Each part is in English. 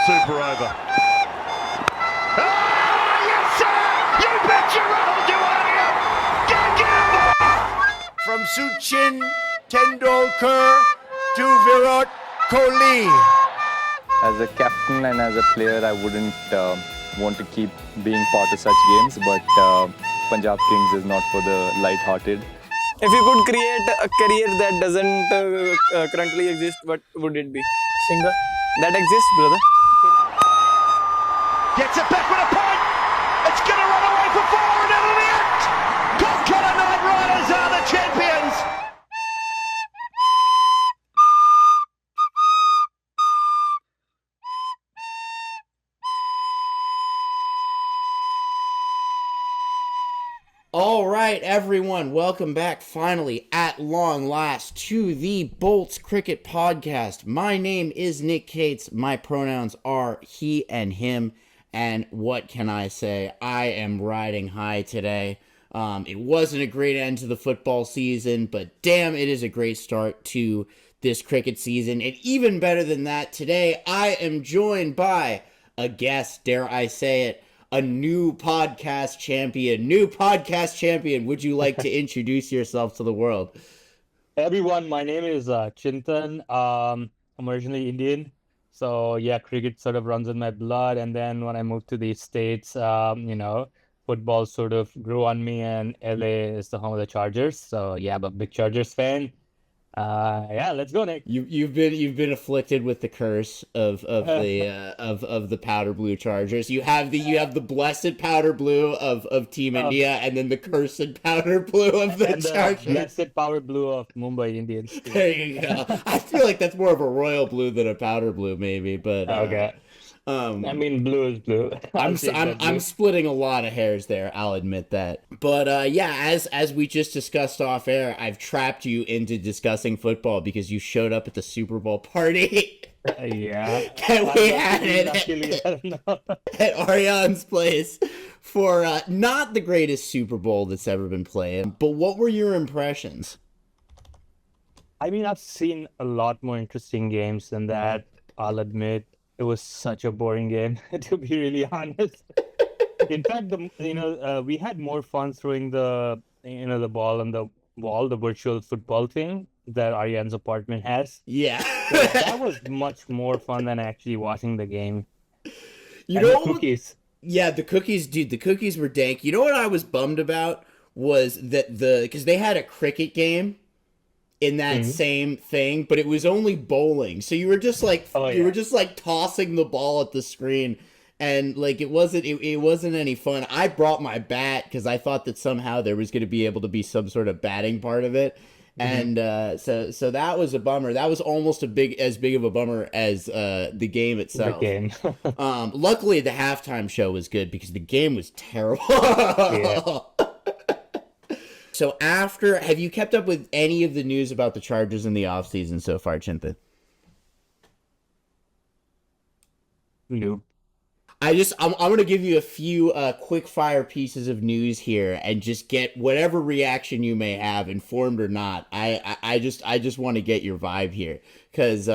super over. Oh, yes, sir! You bet your roll, you are! From Sachin Tendulkar to Virat Kohli. As a captain and as a player, I wouldn't want to keep being part of such games, but Punjab Kings is not for the light-hearted. If you could create a career that doesn't currently exist, what would it be? Singer. That exists, brother. Gets it back with a point. It's going to run away for four and into the end. Kolkata Knight Riders are the champions. All right, everyone, welcome back finally at long last to the Bolts Cricket Podcast. My name is Nick Cates. My pronouns are he and him. And what can I say? I am riding high today. It wasn't a great end to the football season, but damn, it is a great start to this cricket season. And even better than that, today I am joined by a guest, dare I say it, a new podcast champion. Would you like to introduce yourself to the world? Hey everyone, my name is Chintan. I'm originally Indian. So yeah, cricket sort of runs in my blood. And then when I moved to the States, football sort of grew on me, and LA is the home of the Chargers. So yeah, I'm a big Chargers fan. Let's go, Nick. You've been afflicted with the curse of the powder blue Chargers. You have the blessed powder blue of Team India, and then the cursed powder blue of the Chargers. The blessed powder blue of Mumbai Indians. There you go. I feel like that's more of a royal blue than a powder blue, maybe. But okay. I mean, blue is blue. I'm splitting a lot of hairs there. I'll admit that. But as we just discussed off air, I've trapped you into discussing football because you showed up at the Super Bowl party. Yeah. And we had it at Ariane's place for not the greatest Super Bowl that's ever been played. But what were your impressions? I mean, I've seen a lot more interesting games than that, I'll admit. It was such a boring game, to be really honest. In fact, we had more fun throwing the ball on the wall, the virtual football thing that Ariane's apartment has. Yeah. So that was much more fun than actually watching the game. The cookies. Yeah, the cookies, dude, the cookies were dank. You know what I was bummed about was that because they had a cricket game in that same thing, but it was only bowling. So you were just like you were just like tossing the ball at the screen, and like it wasn't any fun. I brought my bat because I thought that somehow there was going to be able to be some sort of batting part of it, and so that was a bummer. That was almost as big of a bummer as the game itself. The game. Luckily, the halftime show was good because the game was terrible. Yeah. So have you kept up with any of the news about the Chargers in the offseason so far, Chintan? No. I'm going to give you a few quick fire pieces of news here and just get whatever reaction you may have, informed or not. I just want to get your vibe here because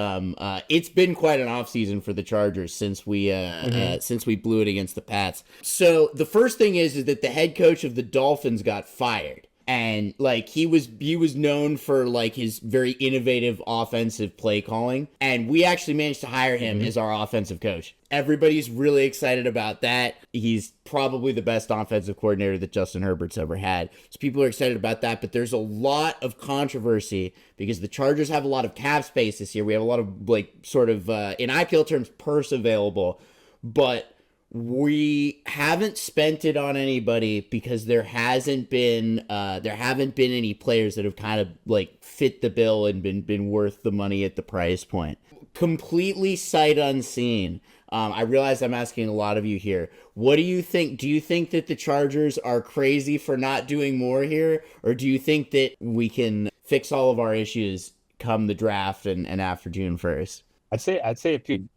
it's been quite an offseason for the Chargers since we blew it against the Pats. So the first thing is that the head coach of the Dolphins got fired. And like he was known for like his very innovative offensive play calling, and we actually managed to hire him as our offensive coach. Everybody's really excited about that. He's probably the best offensive coordinator that Justin Herbert's ever had. So people are excited about that, but there's a lot of controversy because the Chargers have a lot of cap space this year. We have a lot of like sort of in IPL terms purse available, but we haven't spent it on anybody because there haven't been any players that have kind of like fit the bill and been worth the money at the price point. Completely sight unseen. I realize I'm asking a lot of you here. What do you think? Do you think that the Chargers are crazy for not doing more here, or do you think that we can fix all of our issues come the draft and after June 1st? I'd say if you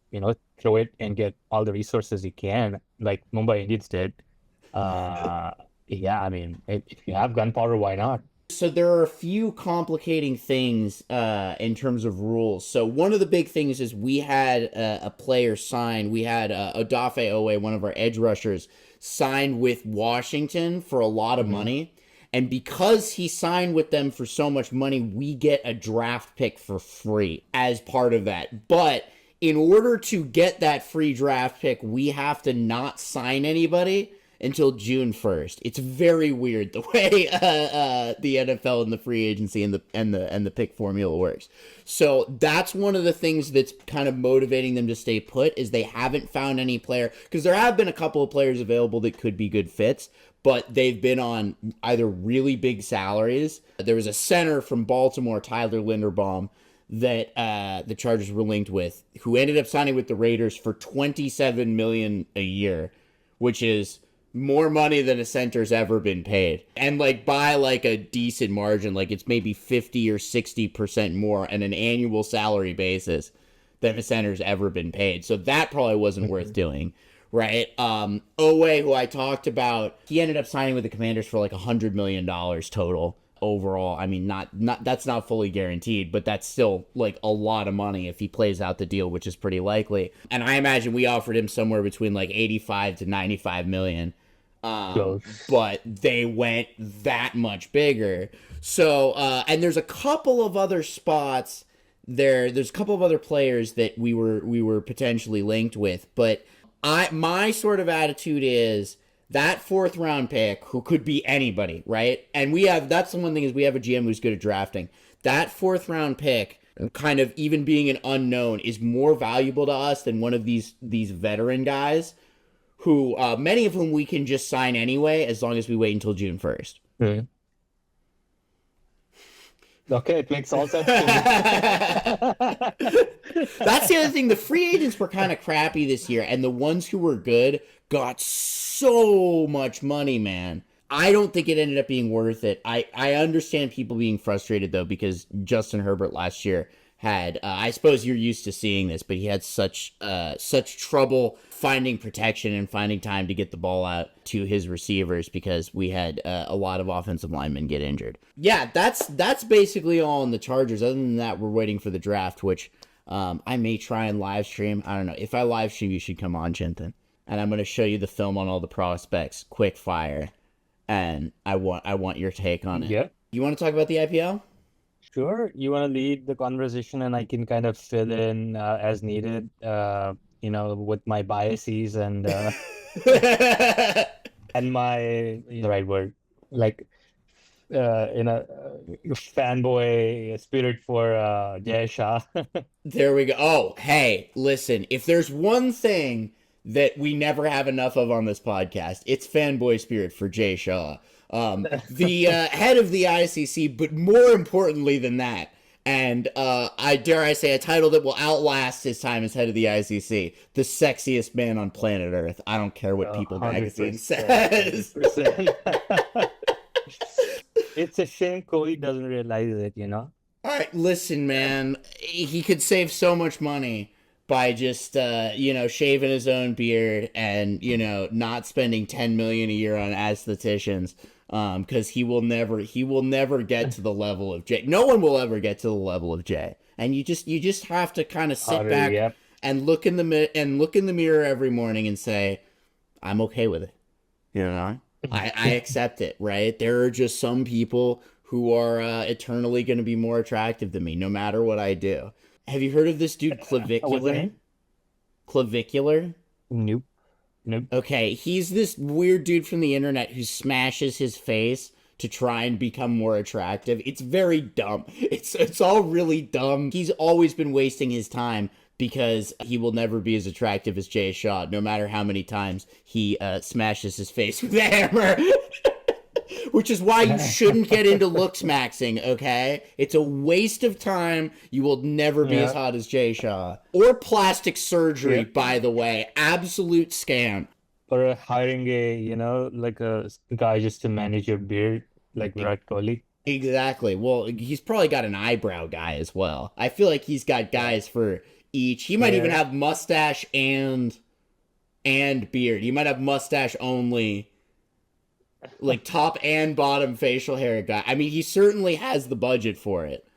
throw it and get all the resources you can, like Mumbai Indians did. I mean, if you have gunpowder, why not? So there are a few complicating things in terms of rules. So one of the big things is we had a player sign. We had Odafe Owe, one of our edge rushers, signed with Washington for a lot of money. And because he signed with them for so much money, we get a draft pick for free as part of that. But in order to get that free draft pick, we have to not sign anybody until June 1st. It's very weird the way the NFL and the free agency and the pick formula works. So that's one of the things that's kind of motivating them to stay put is they haven't found any player, because there have been a couple of players available that could be good fits, but they've been on either really big salaries. There was a center from Baltimore, Tyler Linderbaum, that the Chargers were linked with, who ended up signing with the Raiders for $27 million a year, which is more money than a center's ever been paid. And like by like a decent margin, like it's maybe 50 or 60% more on an annual salary basis than a center's ever been paid. So that probably wasn't worth doing, right? Owe, who I talked about, he ended up signing with the Commanders for like $100 million total overall. I mean, not that's not fully guaranteed, but that's still like a lot of money if he plays out the deal, which is pretty likely. And I imagine we offered him somewhere between like 85 to 95 million. But they went that much bigger. So, and there's a couple of other spots there. There's a couple of other players that we were potentially linked with. But my sort of attitude is that 4th round pick, who could be anybody, right? And that's the one thing is we have a GM who's good at drafting. That 4th round pick, kind of even being an unknown, is more valuable to us than one of these veteran guys, who many of whom we can just sign anyway as long as we wait until June 1st. Mm. Okay, it makes all sense to me. That's the other thing. The free agents were kind of crappy this year, and the ones who were good got so much money, man. I don't think it ended up being worth it. I understand people being frustrated, though, because Justin Herbert last year had, I suppose you're used to seeing this, but he had such trouble finding protection and finding time to get the ball out to his receivers because we had a lot of offensive linemen get injured. Yeah, that's basically all in the Chargers. Other than that, we're waiting for the draft, which I may try and live stream. I don't know. If I live stream, you should come on, Chintan. And I'm going to show you the film on all the prospects, quick fire. And I want your take on it. Yeah. You want to talk about the IPL? Sure. You want to lead the conversation and I can kind of fill in as needed, with my biases and and my, the right word, like in a fanboy spirit for Jay Shah. There we go. Oh, hey, listen, if there's one thing that we never have enough of on this podcast, it's fanboy spirit for Jay Shah. The head of the ICC, but more importantly than that, and I dare say a title that will outlast his time as head of the ICC, the sexiest man on planet Earth. I don't care what People magazine says. It's a shame Kohli doesn't realize it, All right, listen, man, he could save so much money by just shaving his own beard and not spending $10 million a year on aestheticians, because he will never get to the level of Jay. No one will ever get to the level of Jay. And you just have to kind of sit back and look in the mirror every morning and say, I'm okay with it. I accept it, right? There are just some people who are eternally going to be more attractive than me, no matter what I do. Have you heard of this dude, Clavicular? Clavicular? Nope. Okay, he's this weird dude from the internet who smashes his face to try and become more attractive. It's very dumb. It's all really dumb. He's always been wasting his time because he will never be as attractive as Jay Shah, no matter how many times he smashes his face with a hammer. Which is why you shouldn't get into looks maxing, okay? It's a waste of time. You will never be as hot as Jay Shah. Or plastic surgery, by the way. Absolute scam. Or hiring a guy just to manage your beard, like Virat Kohli. Exactly. Well, he's probably got an eyebrow guy as well. I feel like he's got guys for each. He might even have mustache and beard. He might have mustache only like top and bottom facial hair guy. I mean, he certainly has the budget for it,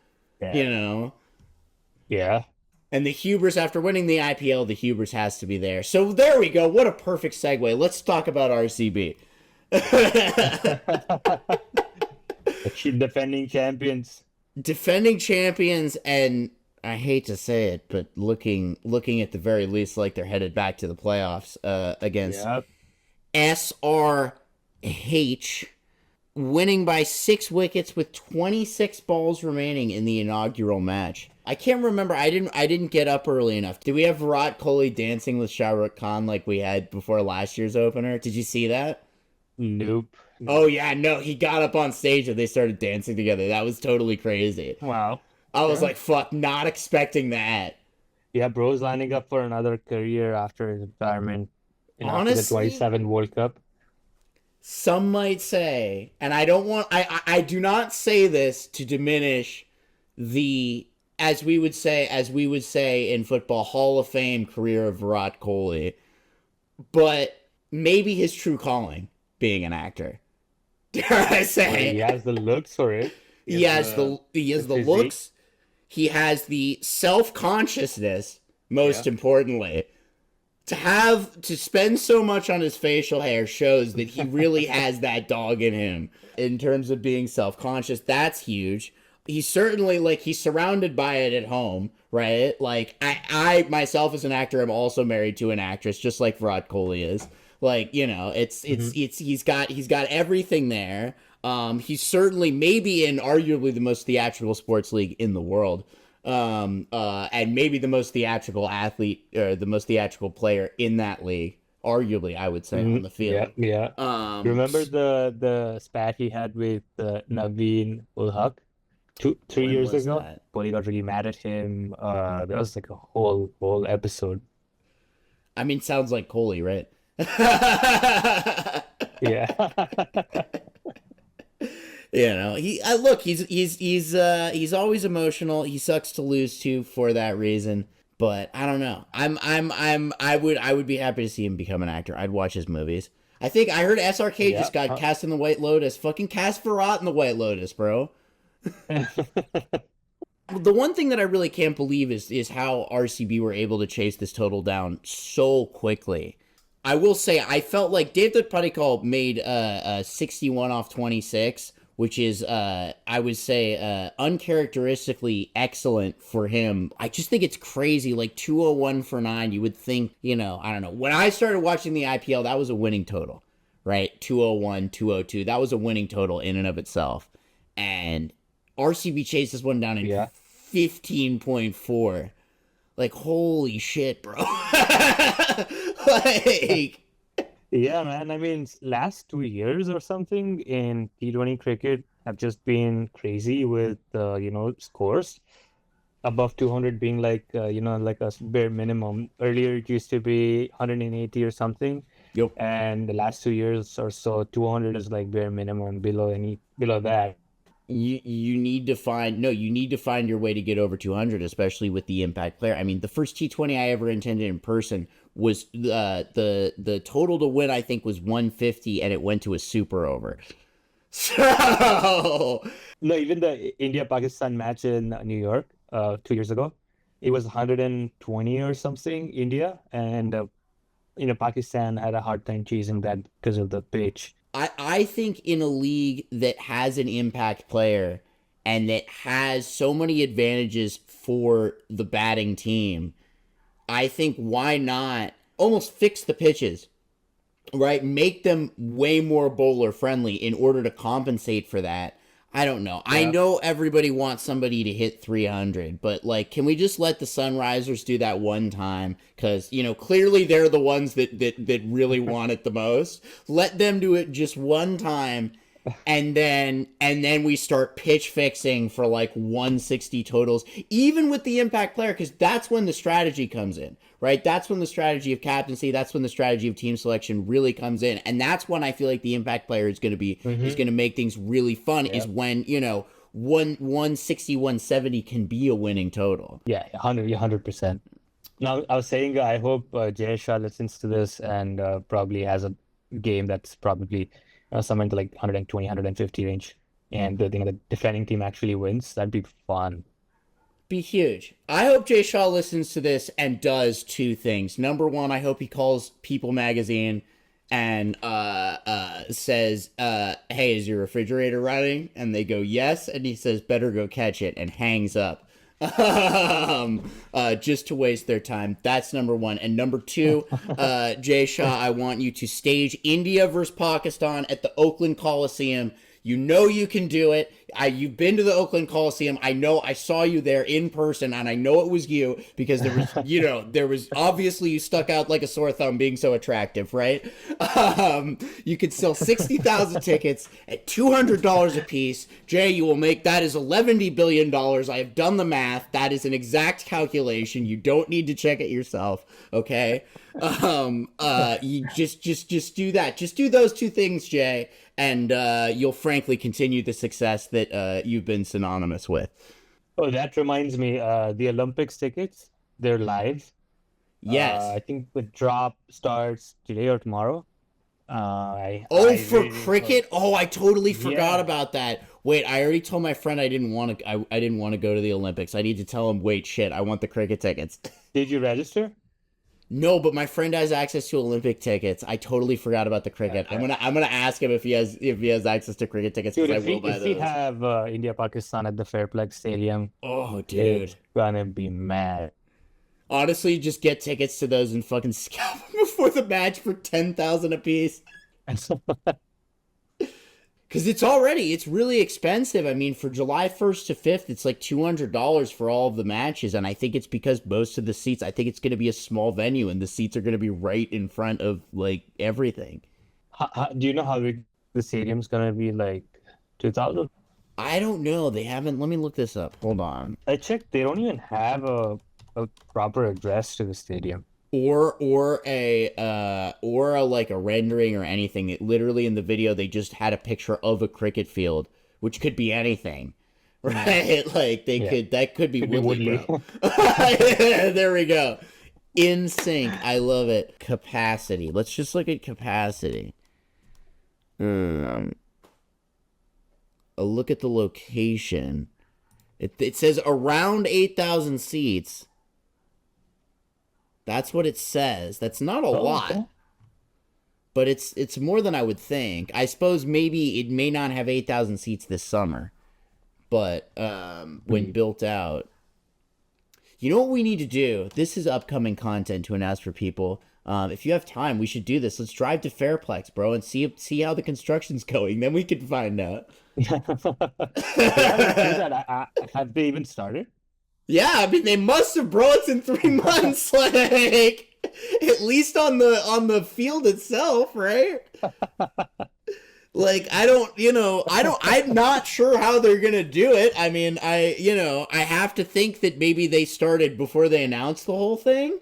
you know? Yeah. And the hubris, after winning the IPL, the hubris has to be there. So there we go. What a perfect segue. Let's talk about RCB. Defending champions. Defending champions, and I hate to say it, but looking at the very least like they're headed back to the playoffs against SRH, winning by 6 wickets with 26 balls remaining in the inaugural match. I can't remember. I didn't get up early enough. Did we have Virat Kohli dancing with Shah Rukh Khan like we had before last year's opener? Did you see that? Nope. Oh yeah, no. He got up on stage and they started dancing together. That was totally crazy. Wow. I was like, fuck, not expecting that. Yeah, bro's lining up for another career after his retirement. Honestly, after the 27 World Cup. Some might say, and I do not say this to diminish the, as we would say in football, Hall of Fame career of Virat Kohli, but maybe his true calling being an actor. Dare I say? Well, he has the looks for it. He has the looks. He has the self-consciousness, most importantly. To spend so much on his facial hair shows that he really has that dog in him in terms of being self-conscious. That's huge. He's certainly, like, he's surrounded by it at home, right? Like, I myself as an actor am also married to an actress, just like Virat Kohli is. Like, you know, he's got everything there. He's certainly maybe in arguably the most theatrical sports league in the world. And maybe the most theatrical athlete or the most theatrical player in that league, arguably, I would say, on the field. Yeah. Remember the spat he had with Naveen Ul-Haq 3 years ago? Well, he got really mad at him. That was like a whole episode. I mean, sounds like Kohli, right? Yeah. You know, he's always emotional. He sucks to lose to for that reason. But I don't know. I would be happy to see him become an actor. I'd watch his movies. I think I heard SRK just got cast in the White Lotus. Fucking cast Virat in the White Lotus, bro. The one thing that I really can't believe is how RCB were able to chase this total down so quickly. I will say I felt like David Padikkal made 61 off 26, which is I would say uncharacteristically excellent for him. I just think it's crazy, like 201 for 9. You would think, you know, I don't know. When I started watching the IPL, that was a winning total, right? 201, 202. That was a winning total in and of itself. And RCB chased this one down in 15.4. Like, holy shit, bro. Like, yeah, man. I mean, last 2 years or something in T20 cricket have just been crazy with, scores above 200 being like, like a bare minimum. Earlier, it used to be 180 or something. Yep. And the last 2 years or so, 200 is like bare minimum. Below that. You need to find your way to get over 200, especially with the impact player. I mean, the first T20 I ever attended in person was the total to win, I think, was 150, and it went to a super over. So no, even the India-Pakistan match in New York 2 years ago, it was 120 or something, India, and Pakistan had a hard time chasing that because of the pitch. I think in a league that has an impact player and that has so many advantages for the batting team, I think why not almost fix the pitches, right? Make them way more bowler friendly in order to compensate for that. I don't know. Yeah. I know everybody wants somebody to hit 300, but like, can we just let the Sunrisers do that one time? Because, clearly they're the ones that really want it the most. Let them do it just one time, and then we start pitch fixing for like 160 totals, even with the impact player, because that's when the strategy comes in, right? That's when the strategy of captaincy, that's when the strategy of team selection really comes in, and that's when I feel like the impact player is going to be is going to make things really fun. Is when 160, 170 can be a winning total. Yeah, 100%. Now I was saying I hope Jay Shah listens to this and probably has a game that's probably somewhere in the like 120, 150 range, and the defending team actually wins, that'd be fun. Be huge. I hope Jay Shaw listens to this and does two things. Number one, I hope he calls People Magazine and says, hey, is your refrigerator running? And they go, yes. And he says, better go catch it, and hangs up. Just to waste their time. That's number one. And number two, Jay Shaw, I want you to stage India versus Pakistan at the Oakland Coliseum. You know you can do it. You've been to the Oakland Coliseum. I know I saw you there in person, and I know it was you because there was, there was obviously you stuck out like a sore thumb being so attractive, right? You could sell 60,000 tickets at $200 a piece. Jay, you will make that is $11 billion. I have done the math. That is an exact calculation. You don't need to check it yourself, okay? You just do that. Just do those two things, Jay, and you'll frankly continue the success that you've been synonymous with. Oh, that reminds me, the Olympics tickets, they're live. Yes. I think the drop starts today or tomorrow. For really cricket? Oh, I totally forgot about that. Wait, I already told my friend I didn't want to. I didn't want to go to the Olympics. I need to tell him. Wait, shit, I want the cricket tickets. Did you register? No, but my friend has access to Olympic tickets. I totally forgot about the cricket. I'm gonna ask him if he has access to cricket tickets. Dude, I if will buy we those. have India Pakistan at the Fairplex Stadium, Oh, dude. it's gonna be mad. Honestly, just get tickets to those and fucking scalp them before the match for 10,000 a piece. Because it's really expensive. I mean, for July 1st to 5th, it's like $200 for all of the matches. And I think it's because most of the seats, I think it's going to be a small venue and the seats are going to be right in front of like everything. Do you know how big the stadium's gonna be? Like 2,000? I don't know. They haven't. Let me look this up. Hold on. I checked. They don't even have a proper address to the stadium. Or a like a rendering or anything. It literally in the video they just had a picture of a cricket field, which could be anything, right? Like that could be Woodley, bro. There we go. In sync. I love it. Capacity. Let's just look at capacity. A look at the location. It says around 8,000 seats. That's what it says. That's not a lot. Okay. But it's more than I would think. I suppose maybe it may not have 8,000 seats this summer. But when built out. You know what we need to do? This is upcoming content to announce for people. If you have time, we should do this. Let's drive to Fairplex, bro, and see how the construction's going. Then we can find out. Have they even started? Yeah, I mean they must have, bro. It's in 3 months, like at least on the field itself, right? Like I'm not sure how they're gonna do it. I mean, I have to think that maybe they started before they announced the whole thing.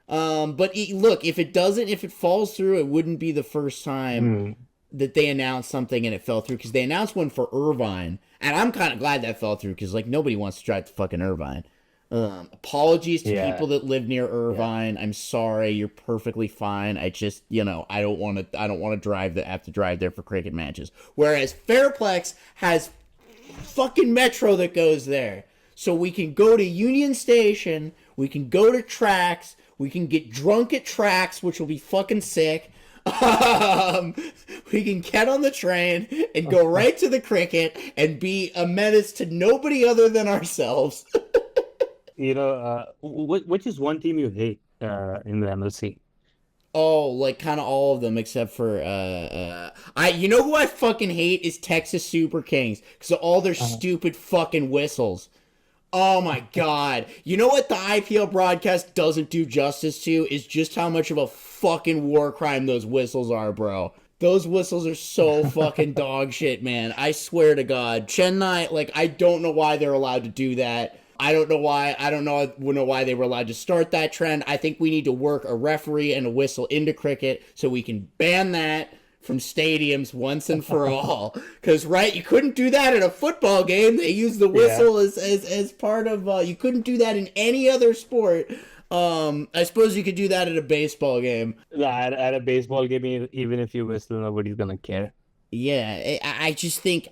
But look, if it falls through, it wouldn't be the first time that they announced something and it fell through, because they announced one for Irvine, and I'm kind of glad that fell through because like nobody wants to drive to fucking Irvine. Apologies to people that live near Irvine. I'm sorry, you're perfectly fine. I just I don't want to have to drive there for cricket matches. Whereas Fairplex has fucking metro that goes there, so we can go to Union Station, we can go to tracks, we can get drunk at tracks, which will be fucking sick. We can get on the train and go right to the cricket and be a menace to nobody other than ourselves. Which is one team you hate in the MLC? Oh, like kind of all of them except for who I fucking hate is Texas Super Kings because of all their stupid fucking whistles. Oh my god. You know what the IPL broadcast doesn't do justice to is just how much of a fucking war crime those whistles are, bro. Those whistles are so fucking dog shit, man. I swear to God. Chennai, like, I don't know why they're allowed to do that. I don't know why they were allowed to start that trend. I think we need to work a referee and a whistle into cricket so we can ban that from stadiums once and for all. Because, right, you couldn't do that at a football game. They use the whistle as part of... you couldn't do that in any other sport. I suppose you could do that at a baseball game. At a baseball game, even if you whistle, nobody's going to care. Yeah, I just think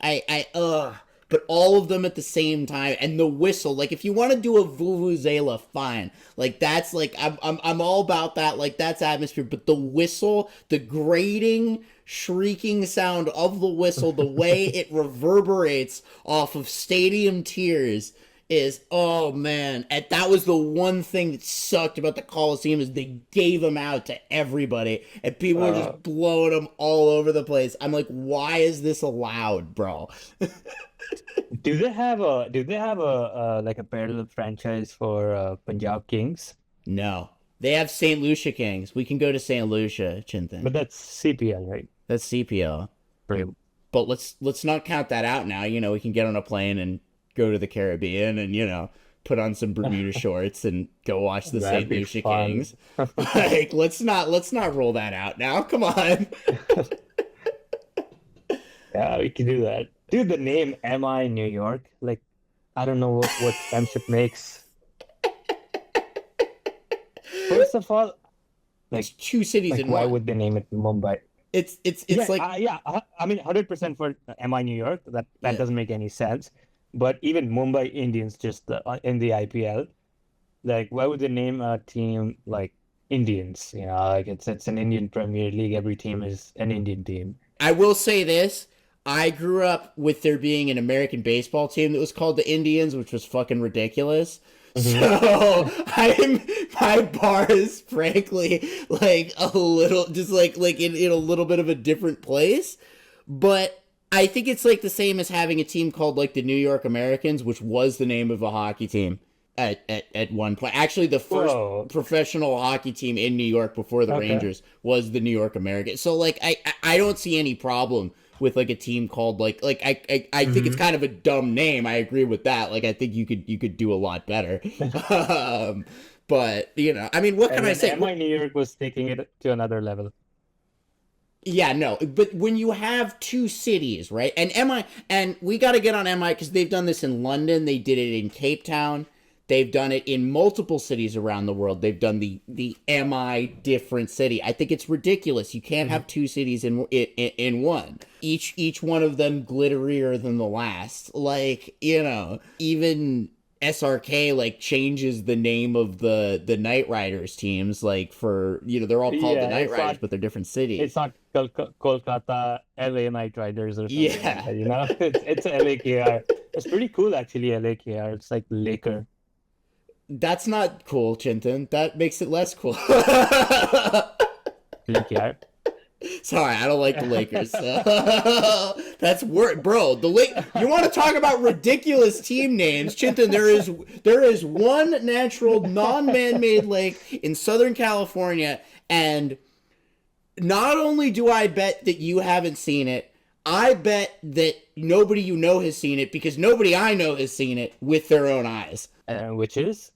but all of them at the same time, and the whistle. Like, if you want to do a vuvuzela, fine. Like, that's like I'm all about that. Like, that's atmosphere. But the whistle, the grating, shrieking sound of the whistle, the way it reverberates off of stadium tiers is, oh man. And that was the one thing that sucked about the Coliseum, is they gave them out to everybody, and people were just blowing them all over the place. I'm like, why is this allowed, bro? Do they have a like a parallel franchise for Punjab Kings? No. They have St. Lucia Kings. We can go to St. Lucia, Chintan. But that's CPL, right? That's CPL. Right. But let's not count that out now. You know, we can get on a plane and go to the Caribbean and, you know, put on some Bermuda shorts and go watch the That'd St. be Lucia fun. Kings. Like, let's not roll that out now. Come on. Yeah, we can do that. Dude, the name MI New York, like, I don't know what Championship makes. First of all, like, It's two cities in why one. would they name it Mumbai? It's Yeah, like I mean, 100% for MI New York. That Yeah. doesn't make any sense. But even Mumbai Indians, just in the IPL, like, why would they name a team like Indians? You know, like it's an Indian Premier League. Every team is an Indian team. I will say this. I grew up with there being an American baseball team that was called the Indians, which was fucking ridiculous. So my bar is frankly like a little just like in a little bit of a different place. But I think it's like the same as having a team called like the New York Americans, which was the name of a hockey team at one point. Actually, the first Whoa. professional hockey team in New York before the Okay. Rangers was the New York Americans. So like I don't see any problem with like a team called like I think it's kind of a dumb name. I agree with that. Like, I think you could do a lot better. But you know, I mean, what can And I then say? MI New York was taking it to another level. Yeah, no, but when you have two cities, right? And we got to get on MI because they've done this in London. They did it in Cape Town. They've done it in multiple cities around the world. They've done the MI different city. I think it's ridiculous. You can't have two cities in one. Each one of them glitterier than the last. Like, you know, even SRK like changes the name of the Knight Riders teams, like, for, you know, they're all called the Yeah, Knight it's Riders, not- but they're different cities. It's not Kolkata, LA Knight Riders or something. Yeah. Like that, you know, it's LAKR. It's pretty cool, actually. LAKR. It's like Laker. That's not cool, Chintan. That makes it less cool. LAKR. Sorry, I don't like the Lakers. That's bro. You want to talk about ridiculous team names, Chintan? There is one natural, non-man-made lake in Southern California, and not only do I bet that you haven't seen it, I bet that nobody you know has seen it, because nobody I know has seen it with their own eyes. Which is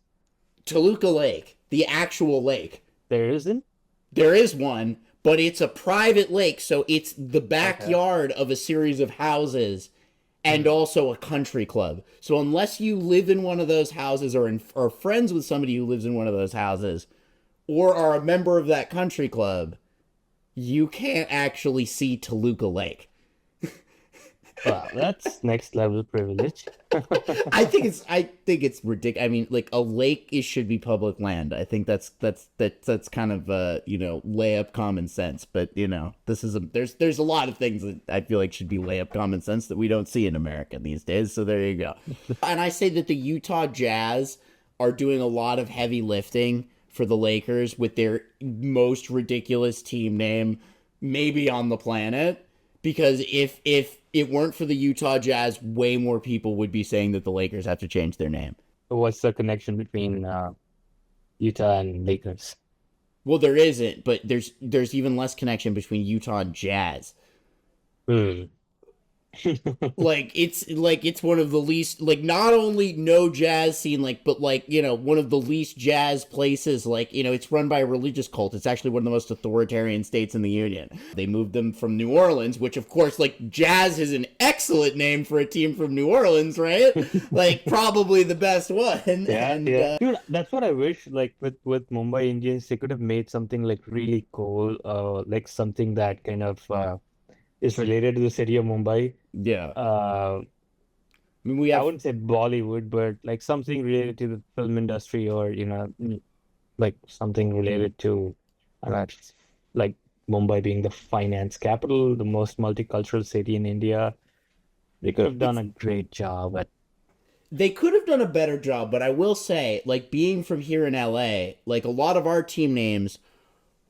Toluca Lake, the actual lake. there isn't. There is one, but it's a private lake, so it's the backyard of a series of houses and also a country club. So unless you live in one of those houses or are friends with somebody who lives in one of those houses or are a member of that country club, you can't actually see Toluca Lake. Wow, that's next level privilege. I think it's ridiculous. I mean, like, a lake should be public land. I think that's kind of you know, layup common sense. But you know, there's a lot of things that I feel like should be layup common sense that we don't see in America these days. So there you go. And I say that the Utah Jazz are doing a lot of heavy lifting for the Lakers with their most ridiculous team name maybe on the planet. Because if it weren't for the Utah Jazz, way more people would be saying that the Lakers have to change their name. What's the connection between Utah and Lakers? Well, there isn't, but there's even less connection between Utah and Jazz. Like it's one of the least, like, not only no jazz scene, like, but like, you know, one of the least jazz places. Like, you know, it's run by a religious cult. It's actually one of the most authoritarian states in the union. They moved them from New Orleans, which of course, like, Jazz is an excellent name for a team from New Orleans, right? Like, probably the best one. Yeah. Dude, that's what I wish, like, with Mumbai Indians, they could have made something like really cool, like something that kind of is related to the city of Mumbai. Yeah. Uh, I mean, we I have wouldn't say Bollywood, but like something related to the film industry, or like something related to, I don't know, like Mumbai being the finance capital, the most multicultural city in India. They could have done it's a great job at. they could have done a better job, but I will say, like being from here in LA, like a lot of our team names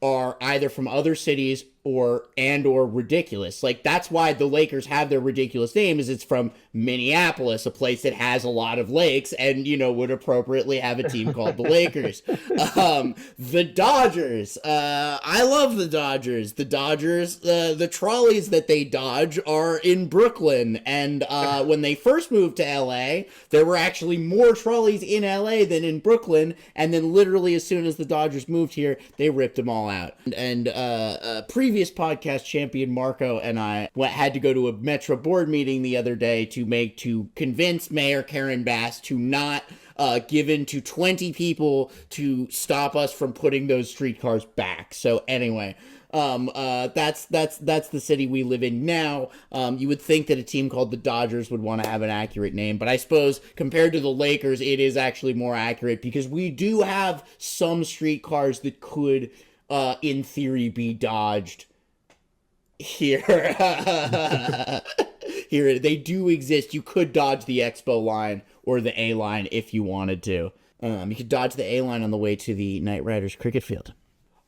are either from other cities or ridiculous. Like that's why the Lakers have their ridiculous name is it's from Minneapolis, a place that has a lot of lakes and would appropriately have a team called the Lakers. The Dodgers. I love the Dodgers. The Dodgers, the trolleys that they dodge are in Brooklyn. And when they first moved to LA, there were actually more trolleys in LA than in Brooklyn. And then literally as soon as the Dodgers moved here, they ripped them all out. And previous podcast champion Marco and I had to go to a Metro board meeting the other day to convince Mayor Karen Bass to not give in to 20 people to stop us from putting those streetcars back. So anyway, that's the city we live in now. You would think that a team called the Dodgers would want to have an accurate name, but I suppose compared to the Lakers, it is actually more accurate because we do have some streetcars that could, in theory, be dodged here. Here, they do exist. You could dodge the Expo line or the A line if you wanted to. You could dodge the A line on the way to the Knight Riders cricket field.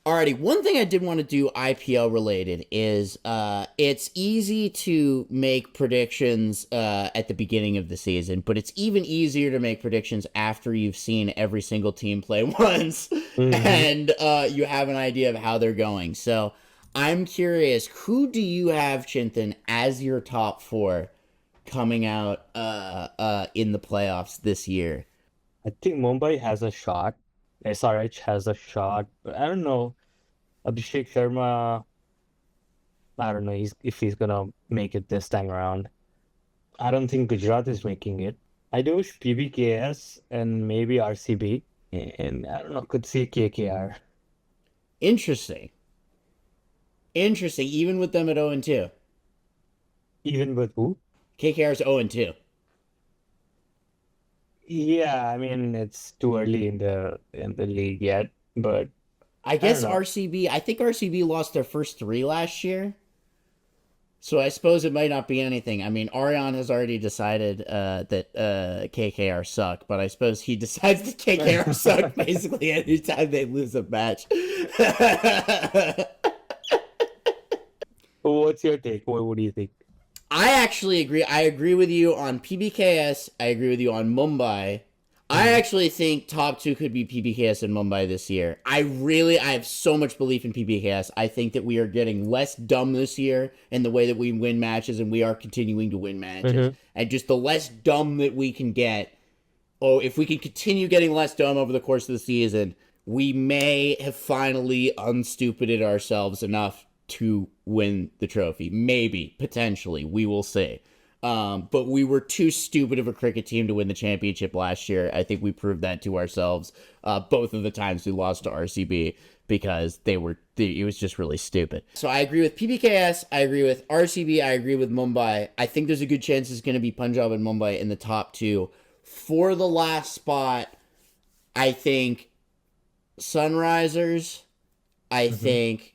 Alrighty, one thing I did want to do IPL related is it's easy to make predictions at the beginning of the season, but it's even easier to make predictions after you've seen every single team play once and you have an idea of how they're going. So I'm curious, who do you have, Chintan, as your top four coming out in the playoffs this year? I think Mumbai has a shot. SRH has a shot. But I don't know. Abhishek Sharma, I don't know if he's gonna make it this time around. I don't think Gujarat is making it. I do wish PBKS and maybe RCB. And I don't know, could see KKR. Interesting. Even with them at 0-2. Even with who? KKR's 0-2. Yeah, I mean it's too early in the league yet, but I guess don't know. RCB, I think RCB lost their first 3 last year. So I suppose it might not be anything. I mean, Ariane has already decided that KKR suck, but I suppose he decides that KKR suck basically anytime they lose a match. What's your take? What do you think? I actually agree. I agree with you on PBKS. I agree with you on Mumbai. I actually think top 2 could be PBKS and Mumbai this year. I have so much belief in PBKS. I think that we are getting less dumb this year in the way that we win matches, and we are continuing to win matches. And just the less dumb that we can get, if we can continue getting less dumb over the course of the season, we may have finally unstupided ourselves enough to win the trophy. Maybe, potentially, we will see. But we were too stupid of a cricket team to win the championship last year. I think we proved that to ourselves both of the times we lost to RCB because it was just really stupid. So I agree with PBKS, I agree with RCB, I agree with Mumbai. I think there's a good chance it's going to be Punjab and Mumbai in the top 2. For the last spot, I think Sunrisers, I think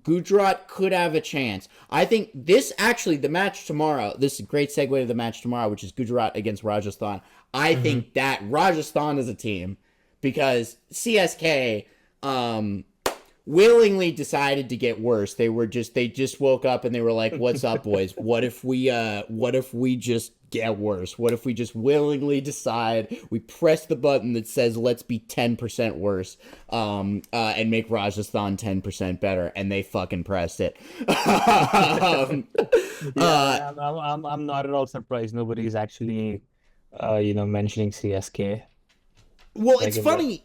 Gujarat could have a chance. I think the match tomorrow, this is a great segue to the match tomorrow, which is Gujarat against Rajasthan. I think that Rajasthan is a team because CSK willingly decided to get worse. They just woke up and they were like, "What's up, boys? What if we just get worse? What if we just willingly decide we press the button that says let's be 10% worse and make Rajasthan 10% better?" And they fucking pressed it. I'm not at all surprised nobody's actually mentioning CSK. Well, it's funny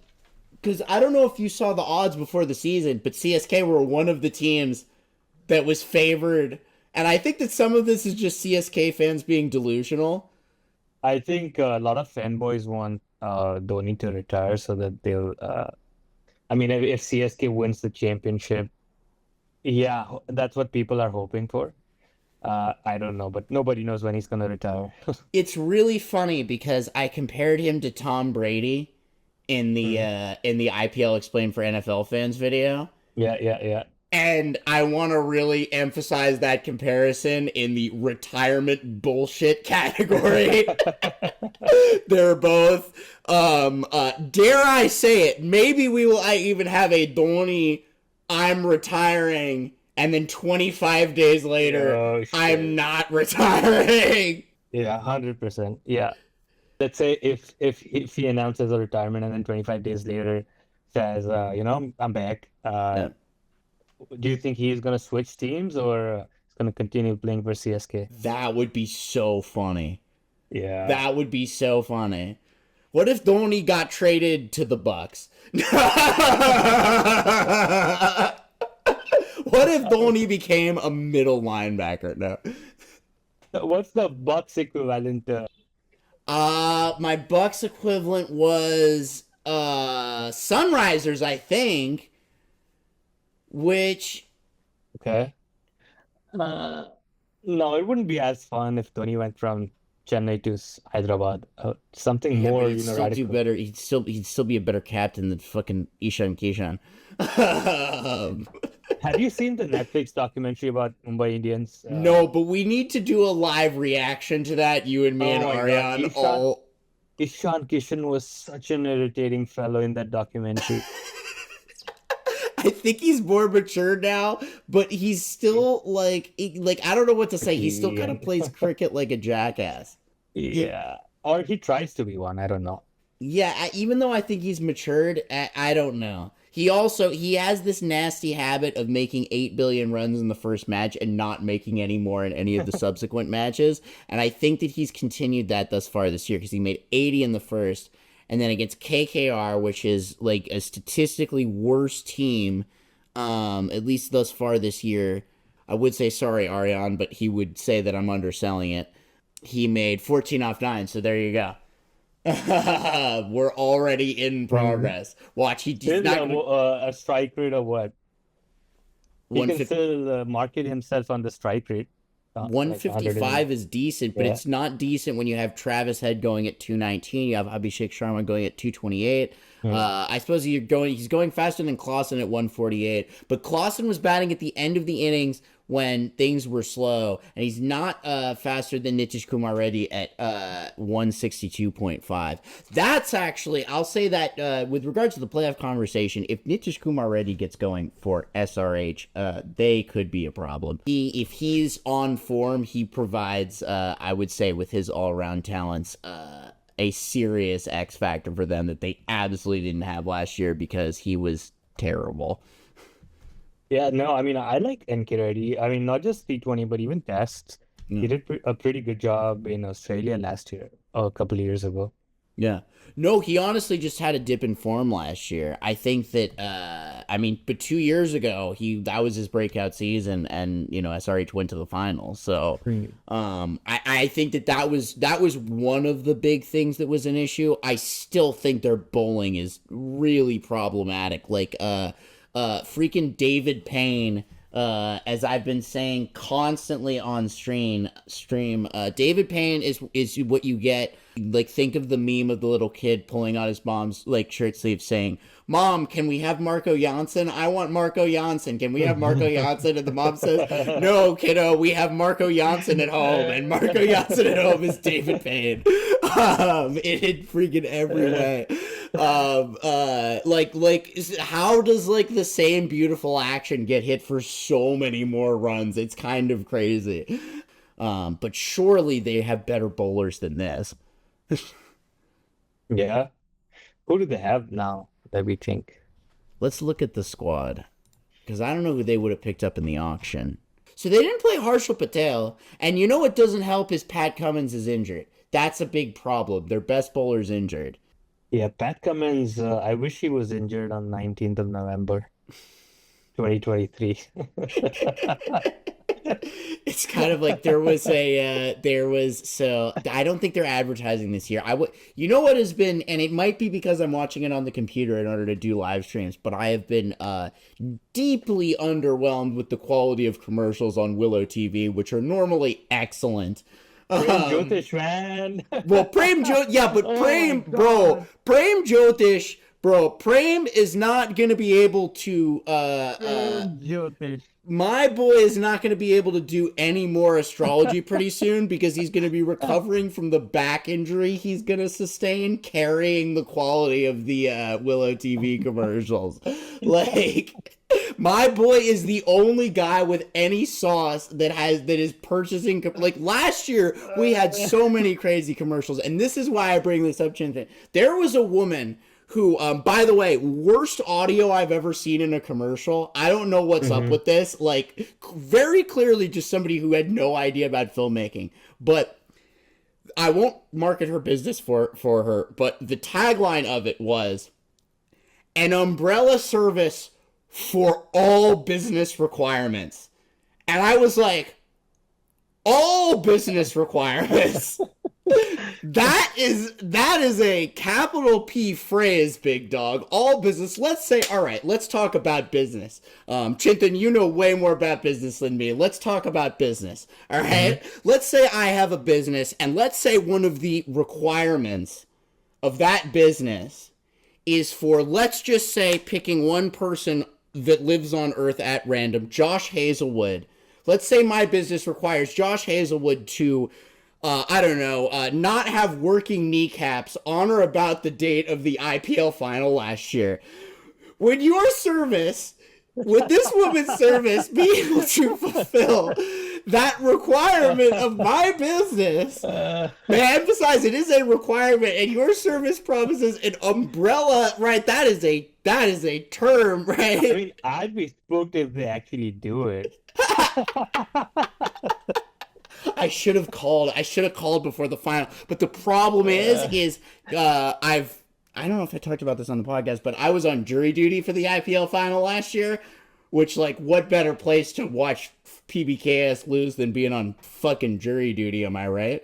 because I don't know if you saw the odds before the season, but CSK were one of the teams that was favored. And I think that some of this is just CSK fans being delusional. I think a lot of fanboys want Dhoni to retire so that they'll. I mean, if CSK wins the championship, Yeah, that's what people are hoping for. I don't know, but nobody knows when he's gonna retire. It's really funny because I compared him to Tom Brady in the IPL Explained for NFL Fans video. Yeah, yeah, yeah. And I want to really emphasize that comparison in the retirement bullshit category. They're both, dare I say it, maybe we will even have a Dhoni, I'm retiring, and then 25 days later, Oh, shit. I'm not retiring. Yeah, 100%. Yeah. Let's say if he announces a retirement and then 25 days later says, I'm back. Yeah. Do you think he's gonna switch teams or he's gonna continue playing for CSK? That would be so funny. Yeah. That would be so funny. What if Dhoni got traded to the Bucks? What if Dhoni became a middle linebacker? No. What's the Bucks equivalent? My Bucks equivalent was Sunrisers, I think. Which Okay. No, it wouldn't be as fun if Dhoni went from Chennai to Hyderabad. Something yeah, more, but he'd still do radical. better. He'd still be a better captain than fucking Ishan Kishan. Have you seen the Netflix documentary about Mumbai Indians? No, but we need to do a live reaction to that. You and me and my God, Aryan all. Ishan Kishan was such an irritating fellow in that documentary. I think he's more mature now, but he's still like I don't know what to say. He still kind of plays cricket like a jackass. Yeah. Or he tries to be one. I don't know. Yeah, even though I think he's matured, I don't know. He has this nasty habit of making 8 billion runs in the first match and not making any more in any of the subsequent matches. And I think that he's continued that thus far this year because he made 80 in the first. And then against KKR, which is like a statistically worse team, at least thus far this year. I would say sorry, Aryan, but he would say that I'm underselling it. He made 14 off 9, so there you go. We're already in progress. Watch, he's not a strike rate of what? He can still market himself on the strike rate. 155 is decent, but it's not decent when you have Travis Head going at 219. You have Abhishek Sharma going at 228. I suppose he's going faster than Clausen at 148. But Clausen was batting at the end of the innings when things were slow, and he's not faster than Nitish Kumar Reddy at 162.5. That's actually, I'll say that with regards to the playoff conversation, if Nitish Kumar Reddy gets going for SRH, they could be a problem. If he's on form, he provides, I would say, with his all-around talents, a serious X factor for them that they absolutely didn't have last year because he was terrible. Yeah, no, I mean, I like NK Reddy. I mean, not just T20, but even tests. He did a pretty good job in Australia last year, or a couple of years ago. Yeah. No, he honestly just had a dip in form last year. I think that, but 2 years ago, that was his breakout season, and, SRH went to the finals. So, I think that was one of the big things that was an issue. I still think their bowling is really problematic. Like, freaking David Payne, as I've been saying constantly on stream, David Payne is what you get. Like, think of the meme of the little kid pulling out his mom's shirt sleeve saying, "Mom, can we have Marco Janssen? I want Marco Janssen. Can we have Marco Janssen?" And the mom says, "No, kiddo, we have Marco Janssen at home." And Marco Janssen at home is David Payne. In freaking every way. How does the same beautiful action get hit for so many more runs? It's kind of crazy. But surely they have better bowlers than this. Yeah. Who do they have now that we think? Let's look at the squad, because I don't know who they would have picked up in the auction. So they didn't play Harshal Patel, and you know what doesn't help is Pat Cummins is injured. That's a big problem. Their best bowler's injured. Yeah, Pat Cummins, I wish he was injured on 19th of November, 2023. It's kind of like there was so I don't think they're advertising this year. You know what has been, and it might be because I'm watching it on the computer in order to do live streams, but I have been deeply underwhelmed with the quality of commercials on Willow TV, which are normally excellent. Prem Jyotish, man. Well, Prem Jyotish, bro, Prem is not gonna be able to Jyotish. my boy is not going to be able to do any more astrology pretty soon because he's going to be recovering from the back injury he's going to sustain carrying the quality of the Willow TV commercials. Like, my boy is the only guy with any sauce that is purchasing. Like, last year we had so many crazy commercials, and this is why I bring this up, Chintan. There was a woman who, by the way, worst audio I've ever seen in a commercial. I don't know what's up with this. Like, very clearly just somebody who had no idea about filmmaking. But I won't market her business for her. But the tagline of it was, an umbrella service for all business requirements. And I was like, all business requirements? That is a capital P phrase, big dog. All business. Let's say, all right, let's talk about business. Chintan, you know way more about business than me. Let's talk about business. All right. Let's say I have a business, and let's say one of the requirements of that business is for, let's just say, picking one person that lives on Earth at random, Josh Hazelwood. Let's say my business requires Josh Hazelwood to not have working kneecaps on or about the date of the IPL final last year. Would this woman's service be able to fulfill that requirement of my business? May I emphasize, it is a requirement, and your service promises an umbrella, right? That is a term, right? I mean, I'd be spooked if they actually do it. I should have called before the final. But the problem is I don't know if I talked about this on the podcast, but I was on jury duty for the IPL final last year, which, like, what better place to watch PBKS lose than being on fucking jury duty, am I right?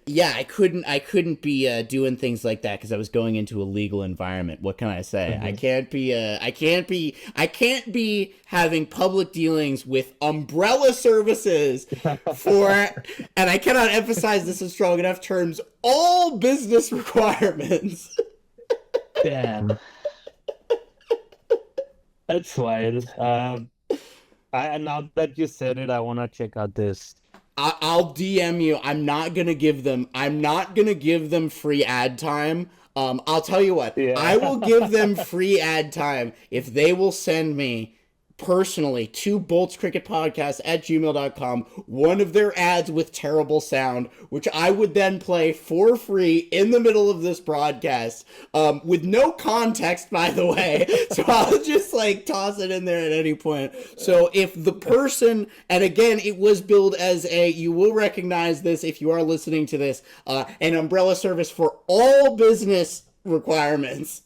Yeah, I couldn't be doing things like that because I was going into a legal environment. What can I say? I can't be having public dealings with umbrella services for, and I cannot emphasize this in strong enough terms, all business requirements. Damn. That's wild. Now that you said it, I want to check out this. I'll DM you. I'm not gonna give them free ad time. I'll tell you what. Yeah. I will give them free ad time if they will send me personally to boltscricketpodcast@gmail.com one of their ads with terrible sound, which I would then play for free in the middle of this broadcast, with no context, by the way. So I'll just like toss it in there at any point. So if the person, and again, it was billed as you will recognize this if you are listening to this, an umbrella service for all business requirements.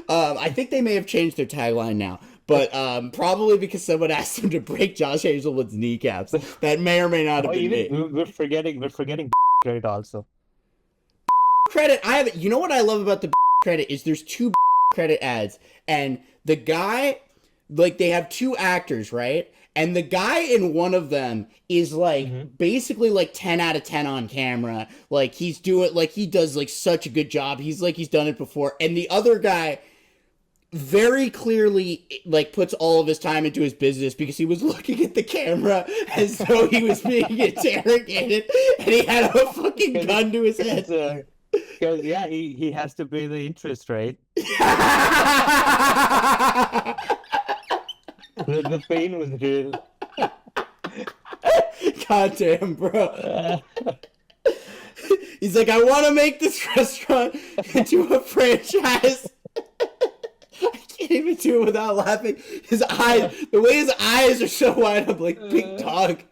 I think they may have changed their tagline now. But probably because someone asked him to break Josh Hazelwood's kneecaps. That may or may not have been me. We're forgetting credit also. Credit, you know what I love about the credit is there's two credit ads. And the guy, like, they have two actors, right? And the guy in one of them is like basically like 10 out of 10 on camera. Like he does like such a good job. He's done it before. And the other guy very clearly like puts all of his time into his business because he was looking at the camera as though he was being interrogated and he had a fucking gun to his head. Because he has to pay the interest, right? The pain was real. Goddamn, bro. He's like, I want to make this restaurant into a franchise. I can't even do it without laughing. His eyes, the way his eyes are so wide, I'm like, big dog.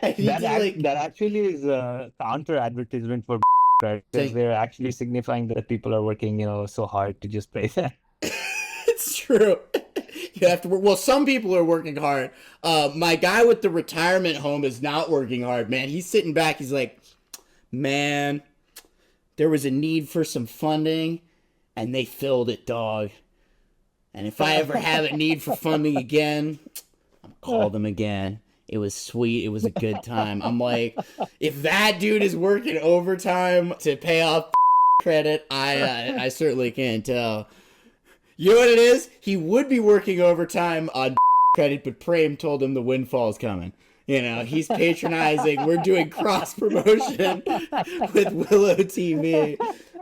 That actually is a counter advertisement for right? Because they're actually signifying that people are working, so hard to just pay that. true. You have to work. Well, some people are working hard. My guy with the retirement home is not working hard, man. He's sitting back. He's like, man, there was a need for some funding, and they filled it, dog. And if I ever have a need for funding again, I'll call them again. It was sweet. It was a good time. I'm like, if that dude is working overtime to pay off credit, I certainly can't tell. You know what it is? He would be working overtime on credit, but Prem told him the windfall's coming. You know, he's patronizing. We're doing cross promotion with Willow TV.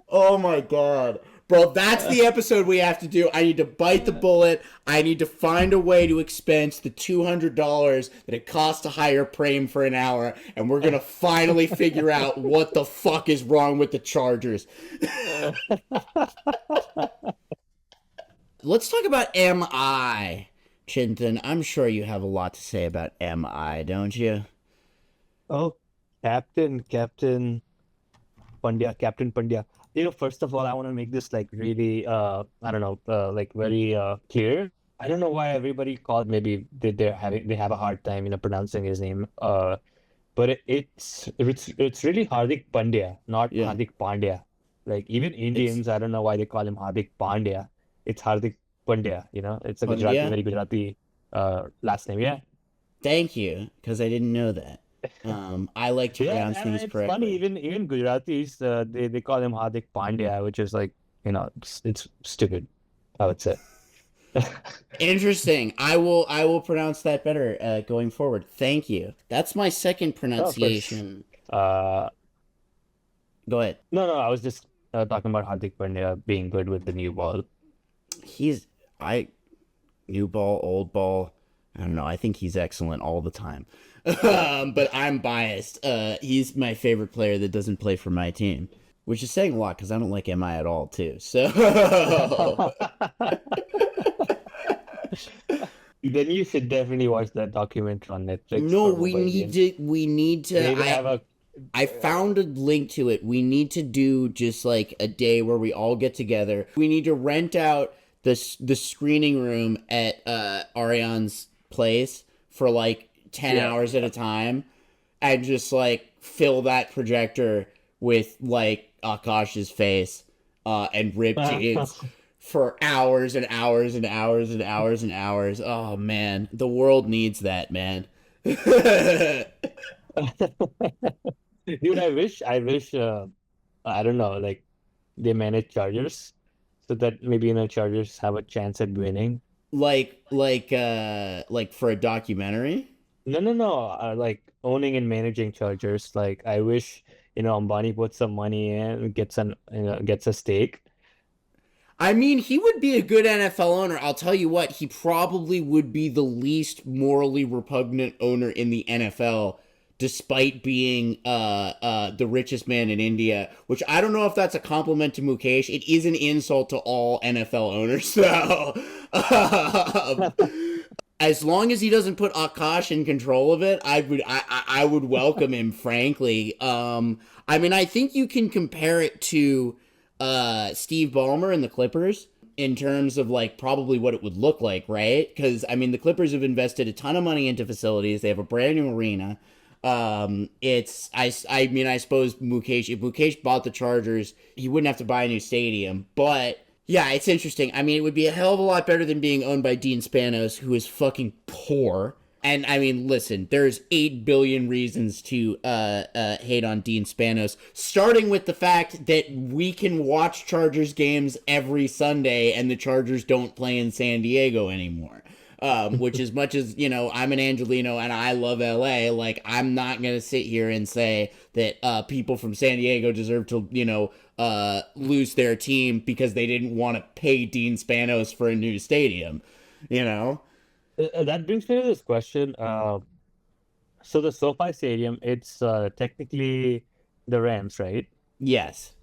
Oh my God. Bro, that's the episode we have to do. I need to bite the bullet. I need to find a way to expense the $200 that it costs to hire Prem for an hour, and we're going to finally figure out what the fuck is wrong with the Chargers. Let's talk about MI, Chintan. I'm sure you have a lot to say about MI, don't you? Oh, Captain Pandya. You know, first of all, I want to make this like really, like very clear. I don't know why everybody called. Maybe they have a hard time, pronouncing his name. But it's really Hardik Pandya, not Hardik Pandya. Like even Indians, I don't know why they call him Hardik Pandya. It's Hardik Pandya. It's a Gujarati, very Gujarati last name. Yeah. Thank you, because I didn't know that. I like to pronounce things it's correctly. Funny, even Gujaratis, they call him Hardik Pandya, which is like, it's stupid, I would say. Interesting. I will pronounce that better going forward. Thank you. That's my second pronunciation. Go ahead. No, I was just talking about Hardik Pandya being good with the new ball. New ball, old ball. I don't know. I think he's excellent all the time. But I'm biased. He's my favorite player that doesn't play for my team, which is saying a lot because I don't like MI at all, too. So then you should definitely watch that documentary on Netflix. No, we need to. I found a link to it. We need to do just like a day where we all get together. We need to rent out the screening room at Ariane's place for like 10 hours at a time and just like fill that projector with like Akash's face and ripped jeans for hours and hours and hours and hours and hours. Oh man, the world needs that, man. Dude, I wish I don't know, like they manage Chargers so that maybe Chargers have a chance at winning. Like for a documentary? No. Like owning and managing Chargers. Like I wish, Ambani puts some money in, gets a stake. I mean, he would be a good NFL owner. I'll tell you what, he probably would be the least morally repugnant owner in the NFL, despite being the richest man in India, which I don't know if that's a compliment to Mukesh. It is an insult to all NFL owners. So as long as he doesn't put Akash in control of it, I would welcome him, frankly. I mean, I think you can compare it to Steve Ballmer and the Clippers in terms of like probably what it would look like, right? Because I mean, the Clippers have invested a ton of money into facilities. They have a brand new arena. I suppose Mukesh, if Mukesh bought the Chargers, he wouldn't have to buy a new stadium. But yeah, it's interesting. I mean, it would be a hell of a lot better than being owned by Dean Spanos, who is fucking poor. And I mean, listen, there's 8 billion reasons to hate on Dean Spanos, starting with the fact that we can watch Chargers games every Sunday and the Chargers don't play in San Diego anymore. Which as much as, I'm an Angelino and I love LA, like, I'm not going to sit here and say that people from San Diego deserve to, lose their team because they didn't want to pay Dean Spanos for a new stadium, That brings me to this question. So the SoFi Stadium, it's technically the Rams, right? Yes.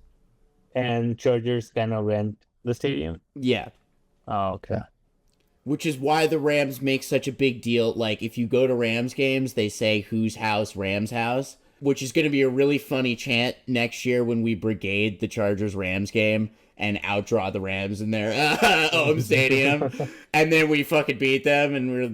And Chargers kind of rent the stadium? Yeah. Oh, okay. Which is why the Rams make such a big deal. Like, if you go to Rams games, they say, whose house, Rams house, which is going to be a really funny chant next year when we brigade the Chargers-Rams game. and outdraw the Rams in their home stadium, and then we fucking beat them, and we're,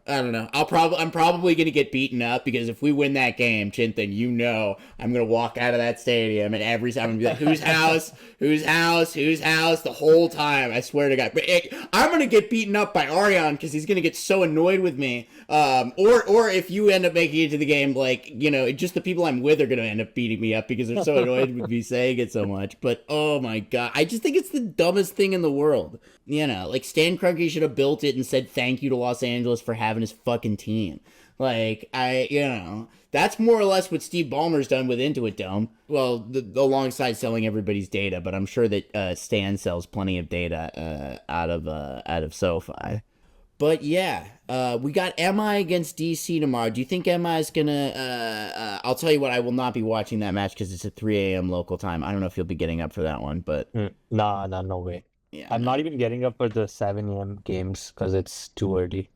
I don't know. I'm probably gonna get beaten up because if we win that game, Chintan, I'm gonna walk out of that stadium, and every time I'm gonna be like, whose house, whose house, whose house, the whole time. I swear to God. But I'm gonna get beaten up by Ariane because he's gonna get so annoyed with me. Or if you end up making it to the game, just the people I'm with are gonna end up beating me up because they're so annoyed with me saying it so much. But oh my God, I just think it's the dumbest thing in the world. Stan Kroenke should have built it and said thank you to Los Angeles for having his fucking team. That's more or less what Steve Ballmer's done with Intuit Dome. Well, alongside selling everybody's data, but I'm sure that Stan sells plenty of data out of SoFi. But yeah, we got MI against DC tomorrow. Do you think MI is gonna? I'll tell you what, I will not be watching that match because it's at 3 a.m. local time. I don't know if you'll be getting up for that one, but Nah, no way. Yeah, I'm not even getting up for the 7 a.m. games because it's too early.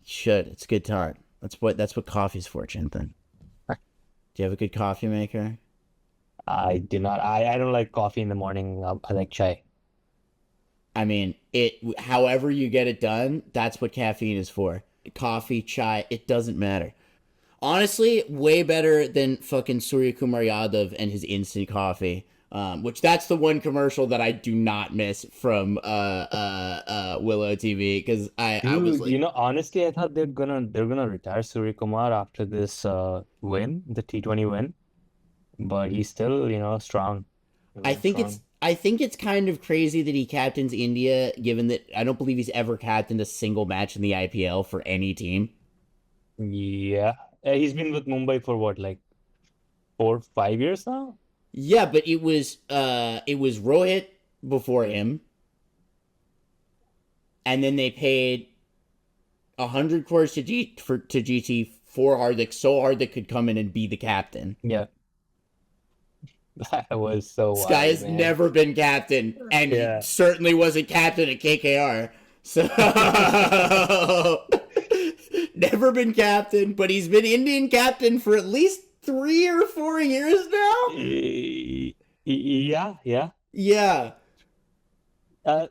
Should. It's a good time. That's what coffee's for, Chintan. Do you have a good coffee maker? I do not. I don't like coffee in the morning. I like chai. I mean, however you get it done, that's what caffeine is for. Coffee, chai, it doesn't matter. Honestly, way better than fucking Surya Kumar Yadav and his instant coffee. Which that's the one commercial that I do not miss from Willow TV because I was like, honestly, I thought they're gonna retire Surya Kumar after this win, the T20 win, but he's still strong. I think it's kind of crazy that he captains India, given that I don't believe he's ever captained a single match in the IPL for any team. Yeah, he's been with Mumbai for what, like 4-5 years now? Yeah, but it was Rohit before him, and then they paid 100 crores to GT for Hardik, so Hardik could come in and be the captain. Yeah. That was so This guy has never been captain, and he certainly wasn't captain at KKR. So never been captain, but he's been Indian captain for at least 3 or 4 years now. Yeah.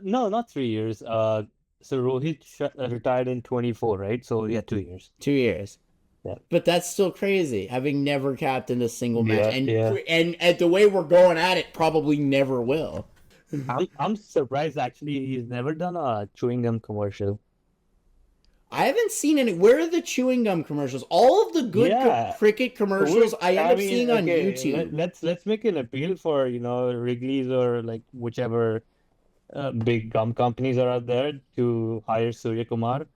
No, not 3 years. So Rohit retired in 24, right? So yeah, 2 years. 2 years. Yeah. But that's still crazy, having never captained a single match, Yeah. And at the way we're going at it, probably never will. I'm surprised actually he's never done a chewing gum commercial. I haven't seen any. Where are the chewing gum commercials? All of the good cricket commercials I end up seeing on YouTube. Let's make an appeal for Wrigley's or like whichever big gum companies are out there to hire Surya Kumar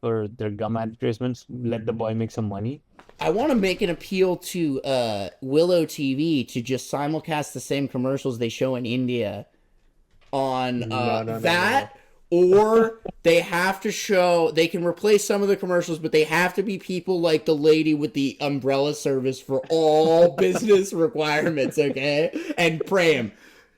for their gum advertisements. Let the boy make some money. I want to make an appeal to Willow TV to just simulcast the same commercials they show in India on that. Or they have to show, they can replace some of the commercials, but they have to be people like the lady with the umbrella service for all business requirements, okay? And Prem.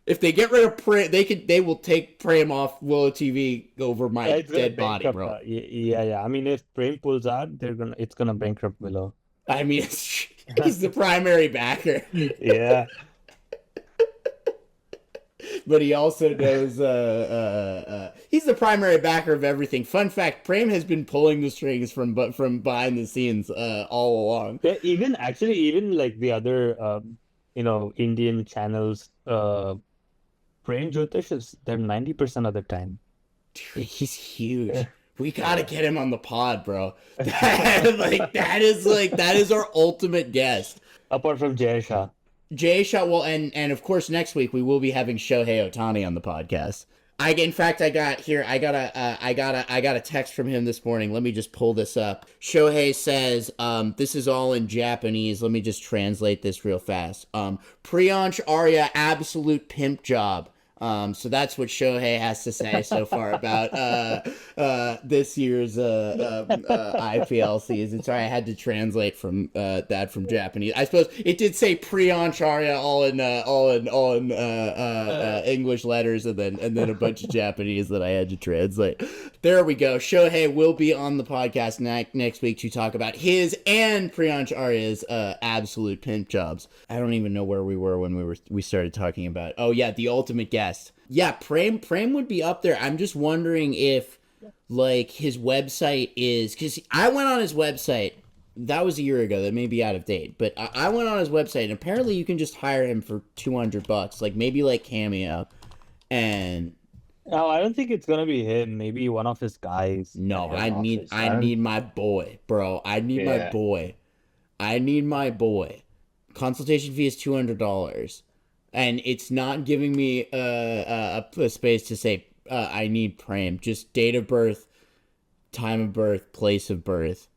If they get rid of Prem, they will take Prem off Willow TV over my dead body, bro. Yeah. I mean, if Prem pulls out, it's gonna bankrupt Willow. I mean, he's the primary backer. Yeah. But he also knows he's the primary backer of everything. Fun fact, Prem has been pulling the strings from behind the scenes all along. Yeah, even like the other Indian channels, Prem Jyotish is there 90% of the time. Dude, he's huge. Yeah. We gotta get him on the pod, bro. That is our ultimate guest. Apart from Shah. Shah, well, and of course next week we will be having Shohei Ohtani on the podcast. I got a text from him this morning. Let me just pull this up. Shohei says, this is all in Japanese. Let me just translate this real fast. Priyansh Arya, absolute pimp job. So that's what Shohei has to say so far about this year's IPL season. Sorry, I had to translate from that from Japanese. I suppose it did say Priyancharya all in English letters, and then a bunch of Japanese that I had to translate. There we go. Shohei will be on the podcast next week to talk about his and Priyancharya's absolute pimp jobs. I don't even know where we were when we started talking about. Oh yeah, the ultimate guest. Yeah, Prem would be up there. I'm just wondering if, like, his website is... Because I went on his website. That was a year ago. That may be out of date. But I went on his website, and apparently you can just hire him for $200. Like, maybe like Cameo. And... No, I don't think it's going to be him. Maybe one of his guys. No, I need my boy, bro. I need my boy. I need my boy. Consultation fee is $200. And it's not giving me a space to say I need Prem. Just date of birth, time of birth, place of birth.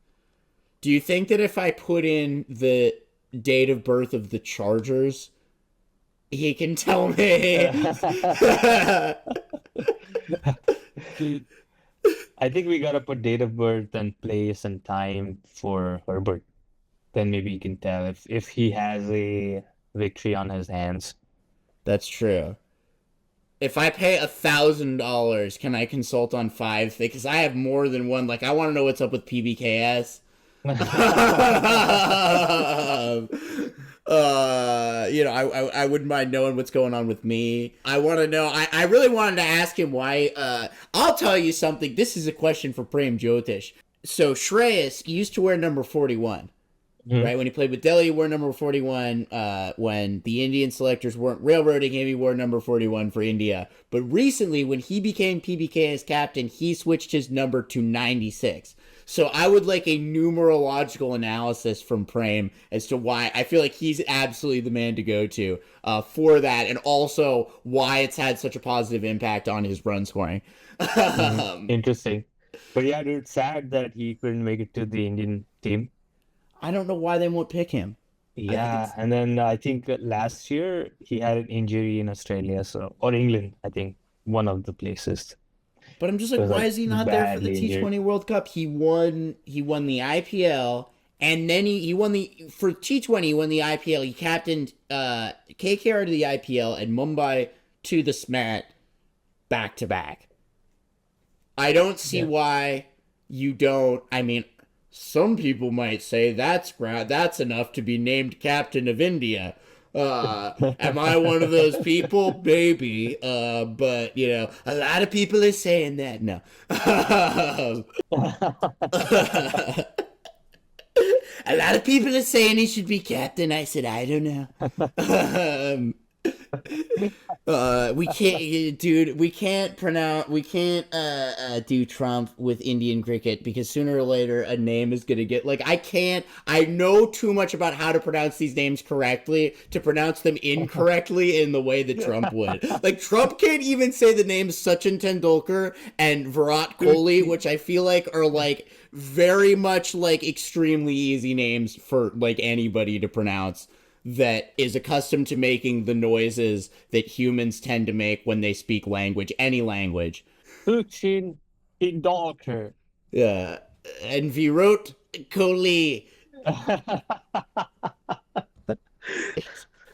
Do you think that if I put in the date of birth of the Chargers, he can tell me? I think we gotta put date of birth and place and time for Herbert. Then maybe you can tell if he has a victory on his hands. That's true. If I pay $1,000, can I consult on 5 things? Because I have more than one. Like, I want to know what's up with PBKS. I wouldn't mind knowing what's going on with me. I want to know. I really wanted to ask him why. I'll tell you something. This is a question for Prem Jyotish. So Shreyas used to wear number 41. Right, when he played with Delhi, he wore number 41. When the Indian selectors weren't railroading him, he wore number 41 for India. But recently, when he became PBK's captain, he switched his number to 96. So I would like a numerological analysis from Prem as to why. I feel like he's absolutely the man to go to for that, and also why it's had such a positive impact on his run scoring. Interesting. But yeah, dude, it's sad that he couldn't make it to the Indian team. I don't know why they won't pick him. Yeah, and then I think last year he had an injury in Australia, or England, I think, one of the places. But I'm just like, why is he not there for the T20 World Cup? He won the IPL, and then he won for T20, he won the IPL. He captained KKR to the IPL and Mumbai to the SMAT back to back. I don't see why you don't. I mean, some people might say that's enough to be named captain of India. Am I one of those people? Maybe. But, a lot of people are saying that. No. A lot of people are saying he should be captain. I said, I don't know. We can't do Trump with Indian cricket because sooner or later a name is gonna get I know too much about how to pronounce these names correctly to pronounce them incorrectly in the way that Trump would. Like, Trump can't even say the names Sachin Tendulkar and Virat Kohli, which I feel like are like very much like extremely easy names for like anybody to pronounce that is accustomed to making the noises that humans tend to make when they speak language, any language. Sachin Tendulkar. Yeah, and Virat Kohli.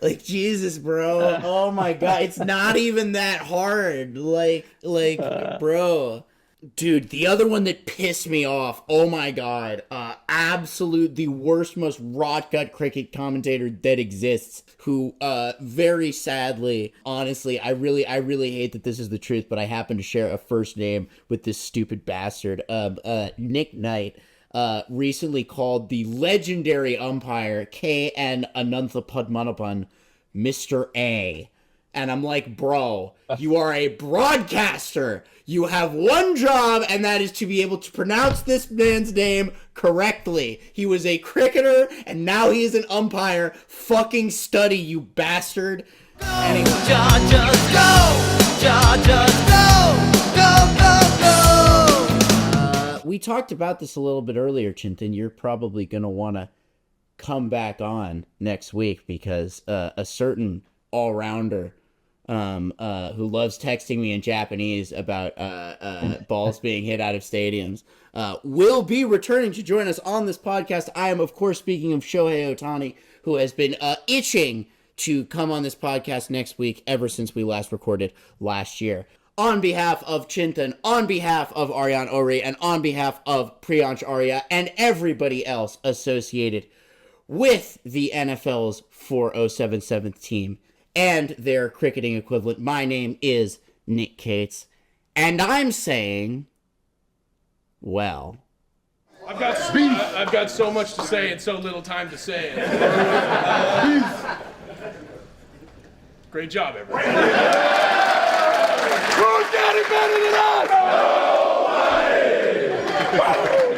Like, Jesus, bro. Oh my God, it's not even that hard. Like, bro. Dude, the other one that pissed me off, oh my God, the worst, most rot-gut cricket commentator that exists, who, very sadly, honestly, I really hate that this is the truth, but I happen to share a first name with this stupid bastard. Nick Knight, recently called the legendary umpire K.N. Ananthapadmanabhan Mr. A. And I'm like, bro, you are a broadcaster. You have one job, and that is to be able to pronounce this man's name correctly. He was a cricketer, and now he is an umpire. Fucking study, you bastard. Anyway. Just go! Just go! We talked about this a little bit earlier, Chintan. You're probably going to want to come back on next week because a certain all-rounder who loves texting me in Japanese about balls being hit out of stadiums, will be returning to join us on this podcast. I am, of course, speaking of Shohei Ohtani, who has been itching to come on this podcast next week ever since we last recorded last year. On behalf of Chintan, on behalf of Aryan Ori, and on behalf of Priyansh Arya, and everybody else associated with the NFL's 4077th team and their cricketing equivalent, my name is Nick Cates, and I'm saying, well... I've got so much to say and so little time to say it. Great job, everybody. Who's got it better than us? Nobody!